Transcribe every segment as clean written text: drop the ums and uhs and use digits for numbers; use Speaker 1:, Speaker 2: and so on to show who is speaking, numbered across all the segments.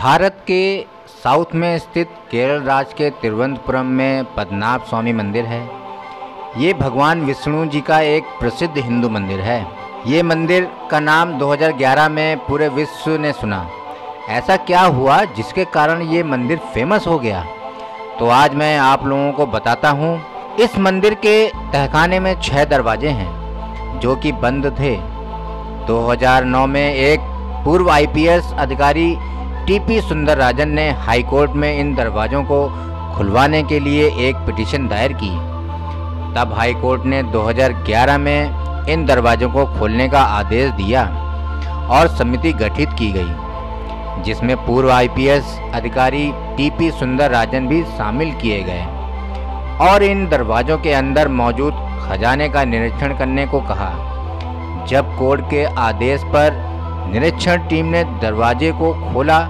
Speaker 1: भारत के साउथ में स्थित केरल राज्य के तिरुवनंतपुरम में पद्मनाभ स्वामी मंदिर है। ये भगवान विष्णु जी का एक प्रसिद्ध हिंदू मंदिर है। ये मंदिर का नाम 2011 में पूरे विश्व ने सुना। ऐसा क्या हुआ जिसके कारण ये मंदिर फेमस हो गया, तो आज मैं आप लोगों को बताता हूँ। इस मंदिर के तहखाने में 6 दरवाजे हैं जो कि बंद थे। 2009 में एक पूर्व आईपीएस अधिकारी टीपी सुंदरराजन ने हाई कोर्ट में इन दरवाज़ों को खुलवाने के लिए एक पिटीशन दायर की। तब हाई कोर्ट ने 2011 में इन दरवाज़ों को खोलने का आदेश दिया और समिति गठित की गई, जिसमें पूर्व आईपीएस अधिकारी टीपी सुंदरराजन भी शामिल किए गए और इन दरवाज़ों के अंदर मौजूद खजाने का निरीक्षण करने को कहा। जब कोर्ट के आदेश पर निरीक्षण टीम ने दरवाजे को खोला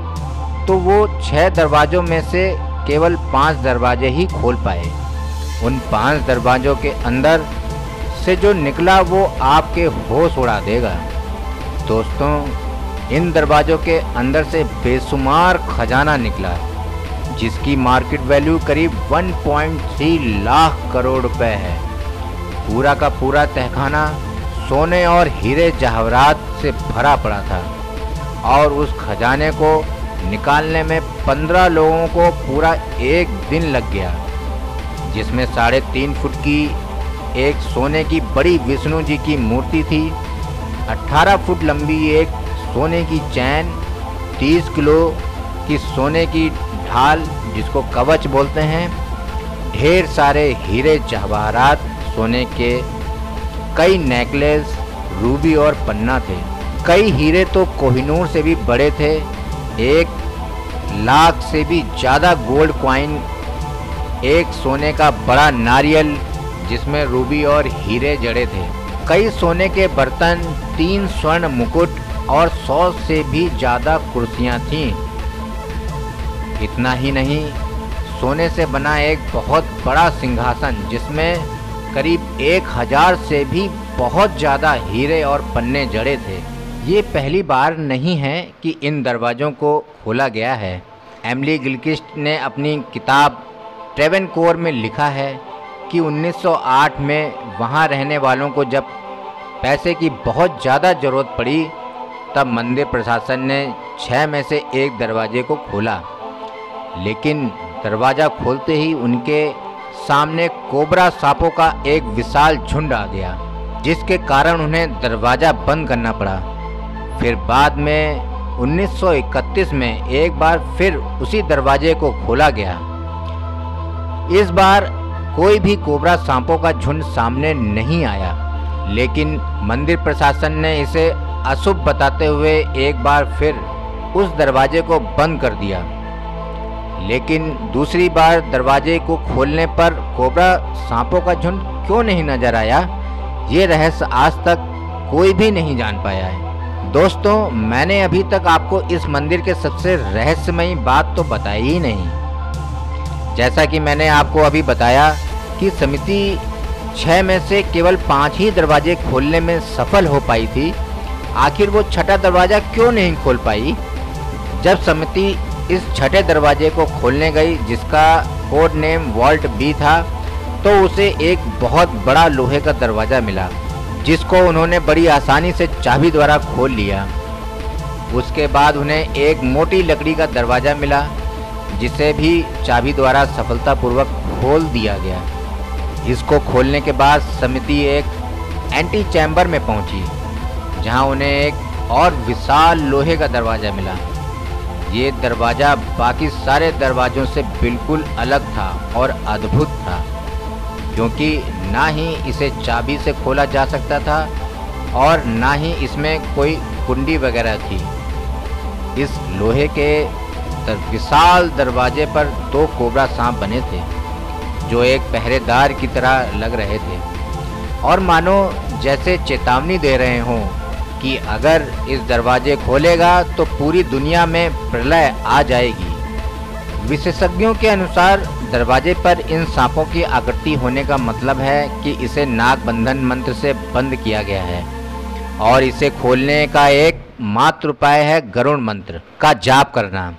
Speaker 1: तो वो 6 दरवाज़ों में से केवल 5 दरवाजे ही खोल पाए। उन 5 दरवाज़ों के अंदर से जो निकला वो आपके होश उड़ा देगा। दोस्तों, इन दरवाज़ों के अंदर से बेशुमार खजाना निकला, जिसकी मार्केट वैल्यू करीब 1.3 लाख करोड़ रुपए है। पूरा का पूरा तहखाना सोने और हीरे जवाहरात से भरा पड़ा था और उस खजाने को निकालने में 15 लोगों को पूरा एक दिन लग गया, जिसमें 3.5 फुट की एक सोने की बड़ी विष्णु जी की मूर्ति थी, 18 फुट लंबी एक सोने की चैन, 30 किलो की सोने की ढाल जिसको कवच बोलते हैं, ढेर सारे हीरे जवाहरात सोने के, कई नेकलेस, रूबी और पन्ना थे। कई हीरे तो कोहिनूर से भी बड़े थे। 1 लाख से भी ज़्यादा गोल्ड कॉइन, एक सोने का बड़ा नारियल जिसमें रूबी और हीरे जड़े थे, कई सोने के बर्तन, 3 स्वर्ण मुकुट और 100 से भी ज़्यादा कुर्सियाँ थीं। इतना ही नहीं, सोने से बना एक बहुत बड़ा सिंहासन जिसमें करीब 1000 से भी बहुत ज़्यादा हीरे और पन्ने जड़े थे। ये पहली बार नहीं है कि इन दरवाज़ों को खोला गया है। एमिली गिलक्रिस्ट ने अपनी किताब ट्रेवेनकोर में लिखा है कि 1908 में वहाँ रहने वालों को जब पैसे की बहुत ज़्यादा ज़रूरत पड़ी, तब मंदिर प्रशासन ने 6 में से एक दरवाजे को खोला, लेकिन दरवाज़ा खोलते ही उनके सामने कोबरा सांपों का एक विशाल झुंड आ गया, जिसके कारण उन्हें दरवाज़ा बंद करना पड़ा। फिर बाद में 1931 में एक बार फिर उसी दरवाजे को खोला गया। इस बार कोई भी कोबरा सांपों का झुंड सामने नहीं आया, लेकिन मंदिर प्रशासन ने इसे अशुभ बताते हुए एक बार फिर उस दरवाजे को बंद कर दिया। लेकिन दूसरी बार दरवाजे को खोलने पर कोबरा सांपों का झुंड क्यों नहीं नजर आया, ये रहस्य आज तक कोई भी नहीं जान पाया है। दोस्तों, मैंने अभी तक आपको इस मंदिर के सबसे रहस्यमयी बात तो बताई ही नहीं। जैसा कि मैंने आपको अभी बताया कि समिति 6 में से केवल 5 ही दरवाजे खोलने में सफल हो पाई थी। आखिर वो 6ठा दरवाज़ा क्यों नहीं खोल पाई? जब समिति इस 6ठे दरवाजे को खोलने गई, जिसका कोड नेम वॉल्ट बी था, तो उसे एक बहुत बड़ा लोहे का दरवाज़ा मिला, जिसको उन्होंने बड़ी आसानी से चाबी द्वारा खोल लिया। उसके बाद उन्हें एक मोटी लकड़ी का दरवाज़ा मिला, जिसे भी चाबी द्वारा सफलतापूर्वक खोल दिया गया। इसको खोलने के बाद समिति एक एंटी चैम्बर में पहुंची, जहां उन्हें एक और विशाल लोहे का दरवाज़ा मिला। ये दरवाज़ा बाकी सारे दरवाज़ों से बिल्कुल अलग था और अद्भुत था, क्योंकि ना ही इसे चाबी से खोला जा सकता था और ना ही इसमें कोई कुंडी वगैरह थी। इस लोहे के विशाल दरवाजे पर 2 कोबरा सांप बने थे, जो एक पहरेदार की तरह लग रहे थे और मानो जैसे चेतावनी दे रहे हों कि अगर इस दरवाजे खोलेगा तो पूरी दुनिया में प्रलय आ जाएगी। विशेषज्ञों के अनुसार दरवाजे पर इन सांपों की आकृति होने का मतलब है कि इसे नाग बंधन मंत्र से बंद किया गया है और इसे खोलने का एक मात्र उपाय है गरुड़ मंत्र का जाप करना।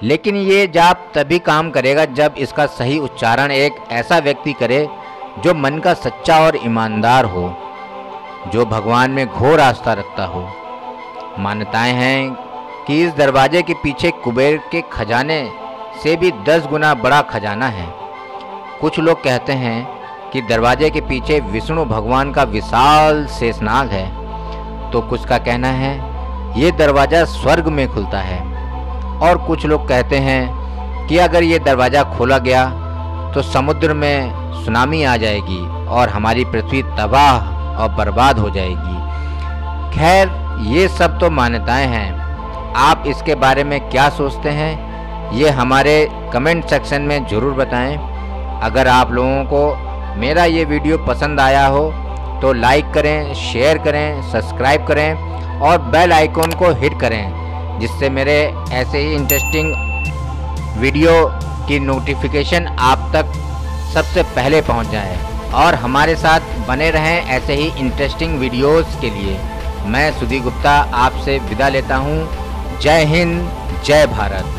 Speaker 1: लेकिन ये जाप तभी काम करेगा जब इसका सही उच्चारण एक ऐसा व्यक्ति करे जो मन का सच्चा और ईमानदार हो, जो भगवान में घोर आस्था रखता हो। मान्यताएं हैं कि इस दरवाजे के पीछे कुबेर के खजाने से भी 10 गुना बड़ा खजाना है। कुछ लोग कहते हैं कि दरवाजे के पीछे विष्णु भगवान का विशाल शेषनाग है, तो कुछ का कहना है ये दरवाज़ा स्वर्ग में खुलता है, और कुछ लोग कहते हैं कि अगर ये दरवाज़ा खोला गया तो समुद्र में सुनामी आ जाएगी और हमारी पृथ्वी तबाह और बर्बाद हो जाएगी। खैर, ये सब तो मान्यताएं हैं। आप इसके बारे में क्या सोचते हैं, ये हमारे कमेंट सेक्शन में ज़रूर बताएं। अगर आप लोगों को मेरा ये वीडियो पसंद आया हो तो लाइक करें, शेयर करें, सब्सक्राइब करें और बेल आइकॉन को हिट करें, जिससे मेरे ऐसे ही इंटरेस्टिंग वीडियो की नोटिफिकेशन आप तक सबसे पहले पहुंच जाए। और हमारे साथ बने रहें ऐसे ही इंटरेस्टिंग वीडियोस के लिए। मैं सुधीर गुप्ता आपसे विदा लेता हूं। जय हिंद, जय भारत।